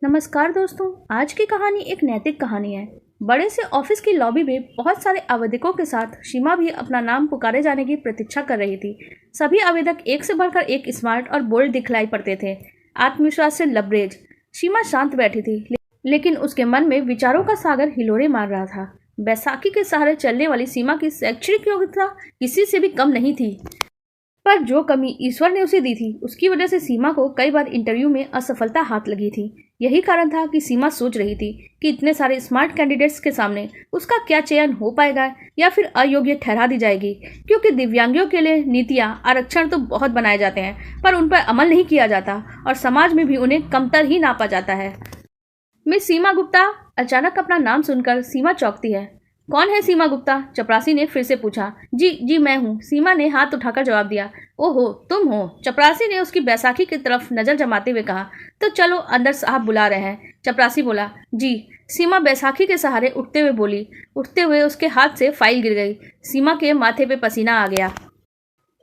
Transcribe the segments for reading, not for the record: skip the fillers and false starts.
नमस्कार दोस्तों। आज की कहानी एक नैतिक कहानी है। बड़े से ऑफिस की लॉबी में बहुत सारे आवेदकों के साथ सीमा भी अपना नाम पुकारे जाने की प्रतीक्षा कर रही थी। सभी आवेदक एक से बढ़कर एक स्मार्ट और बोल्ड दिखलाई पड़ते थे, आत्मविश्वास से लबरेज। सीमा शांत बैठी थी, लेकिन उसके मन में विचारों का सागर हिलोरे मार रहा था। बैसाखी के सहारे चलने वाली सीमा की शैक्षणिक योग्यता किसी से भी कम नहीं थी, पर जो कमी ईश्वर ने उसे दी थी उसकी वजह से सीमा को कई बार इंटरव्यू में असफलता हाथ लगी थी। यही कारण था कि सीमा सोच रही थी कि इतने सारे स्मार्ट कैंडिडेट्स के सामने उसका क्या चयन हो पाएगा या फिर अयोग्य ठहरा दी जाएगी, क्योंकि दिव्यांगों के लिए नीतियां, आरक्षण तो बहुत बनाए जाते हैं पर उन पर अमल नहीं किया जाता और समाज में भी उन्हें कमतर ही नापा जाता है। मिस सीमा गुप्ता। अचानक अपना नाम सुनकर सीमा चौंकती है। कौन है सीमा गुप्ता? चपरासी ने फिर से पूछा। जी मैं हूँ, सीमा ने हाथ उठाकर जवाब दिया। ओहो, तुम हो? चपरासी ने उसकी बैसाखी की तरफ नजर जमाते हुए कहा। तो चलो, अंदर साहब बुला रहे हैं। चपरासी बोला। जी। सीमा बैसाखी के सहारे उठते हुए बोली। उठते हुए उसके हाथ से फाइल गिर गई। सीमा के माथे पे पसीना आ गया।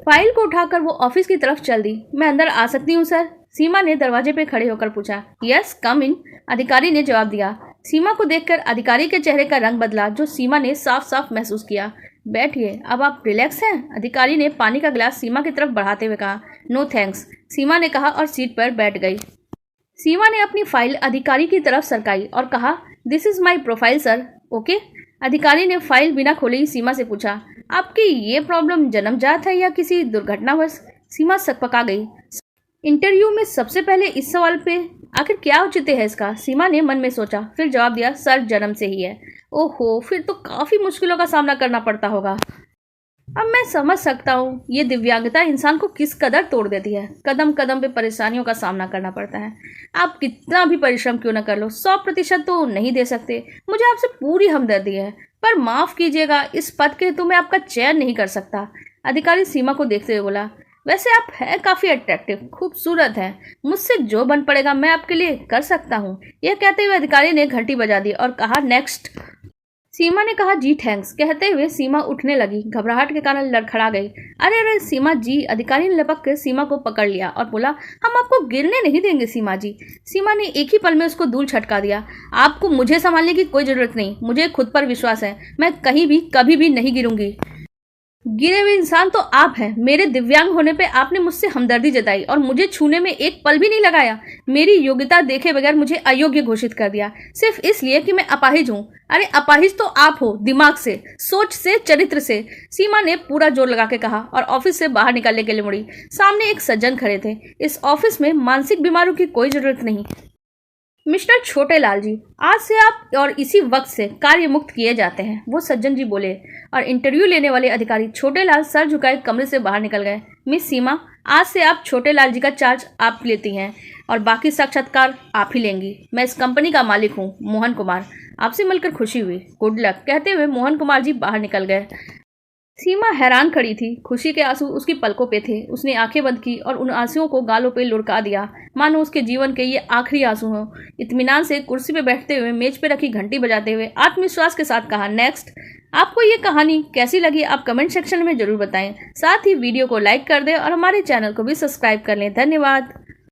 फाइल को उठाकर वो ऑफिस की तरफ चल दी। मैं अंदर आ सकती हूँ सर? सीमा ने दरवाजे पे खड़े होकर पूछा। यस, कम इन, अधिकारी ने जवाब दिया। सीमा को देखकर अधिकारी के चेहरे का रंग बदला, जो सीमा ने साफ साफ महसूस किया। बैठिए, अब आप रिलैक्स हैं? अधिकारी ने पानी का गिलास सीमा की तरफ बढ़ाते हुए कहा। नो थैंक्स, सीमा ने कहा और सीट पर बैठ गई। सीमा ने अपनी फाइल अधिकारी की तरफ सरकाई और कहा, this is my profile sir. Okay. अधिकारी ने फाइल बिना खोले ही सीमा से पूछा, आपकी ये प्रॉब्लम जन्मजात है या किसी दुर्घटनावश? सीमा सकपका गई। इंटरव्यू में सबसे पहले इस सवाल पे आखिर क्या औचित्य है इसका? सीमा ने मन में सोचा, फिर जवाब दिया, सर जन्म से ही है। ओहो, फिर तो काफी मुश्किलों का सामना करना पड़ता होगा। अब मैं समझ सकता हूँ ये दिव्यांगता इंसान को किस कदर तोड़ देती है। कदम कदम पे परेशानियों का सामना करना पड़ता है। आप कितना भी परिश्रम क्यों न कर लो, 100% तो नहीं दे सकते। मुझे आपसे पूरी हमदर्दी है, पर माफ कीजिएगा, इस पद के हेतु मैं आपका चयन नहीं कर सकता। अधिकारी सीमा को देखते हुए बोला। वैसे आप है काफी अट्रैक्टिव, खूबसूरत है। मुझसे जो बन पड़ेगा मैं आपके लिए कर सकता हूँ। यह कहते हुए अधिकारी ने घंटी बजा दी और कहा, नेक्स्ट। सीमा ने कहा, जी थैंक्स। कहते हुए सीमा उठने लगी। घबराहट के कारण लड़खड़ा गई। अरे सीमा जी। अधिकारी ने लपक कर सीमा को पकड़ लिया और बोला, हम आपको गिरने नहीं देंगे सीमा जी। सीमा ने एक ही पल में उसको दूर छटका दिया। आपको मुझे संभालने की कोई जरूरत नहीं, मुझे खुद पर विश्वास है। मैं कहीं भी कभी भी नहीं गिरूंगी। गिरे हुए इंसान तो आप हैं। मेरे दिव्यांग होने पे आपने मुझसे हमदर्दी जताई और मुझे छूने में एक पल भी नहीं लगाया। मेरी योग्यता देखे बगैर मुझे अयोग्य घोषित कर दिया, सिर्फ इसलिए कि मैं अपाहिज हूँ। अरे अपाहिज तो आप हो, दिमाग से, सोच से, चरित्र से। सीमा ने पूरा जोर लगा के कहा और ऑफिस से बाहर निकलने के लिए मुड़ी। सामने एक सज्जन खड़े थे। इस ऑफिस में मानसिक बीमारों की कोई जरूरत नहीं। मिस्टर छोटेलाल जी, आज से आप और इसी वक्त से कार्य मुक्त किए जाते हैं, वो सज्जन जी बोले। और इंटरव्यू लेने वाले अधिकारी छोटेलाल सर झुकाए कमरे से बाहर निकल गए। मिस सीमा, आज से आप छोटेलाल जी का चार्ज आप लेती हैं और बाकी साक्षात्कार आप ही लेंगी। मैं इस कंपनी का मालिक हूँ, मोहन कुमार। आपसे मिलकर खुशी हुई। Good luck. कहते हुए मोहन कुमार जी बाहर निकल गए। सीमा हैरान खड़ी थी। खुशी के आंसू उसकी पलकों पे थे। उसने आंखें बंद की और उन आंसुओं को गालों पे लुढ़का दिया, मानो उसके जीवन के ये आखिरी आंसू हों। इत्मीनान से कुर्सी पे बैठते हुए मेज पे रखी घंटी बजाते हुए आत्मविश्वास के साथ कहा, नेक्स्ट। आपको ये कहानी कैसी लगी आप कमेंट सेक्शन में जरूर बताएं। साथ ही वीडियो को लाइक कर दें और हमारे चैनल को भी सब्सक्राइब कर लें। धन्यवाद।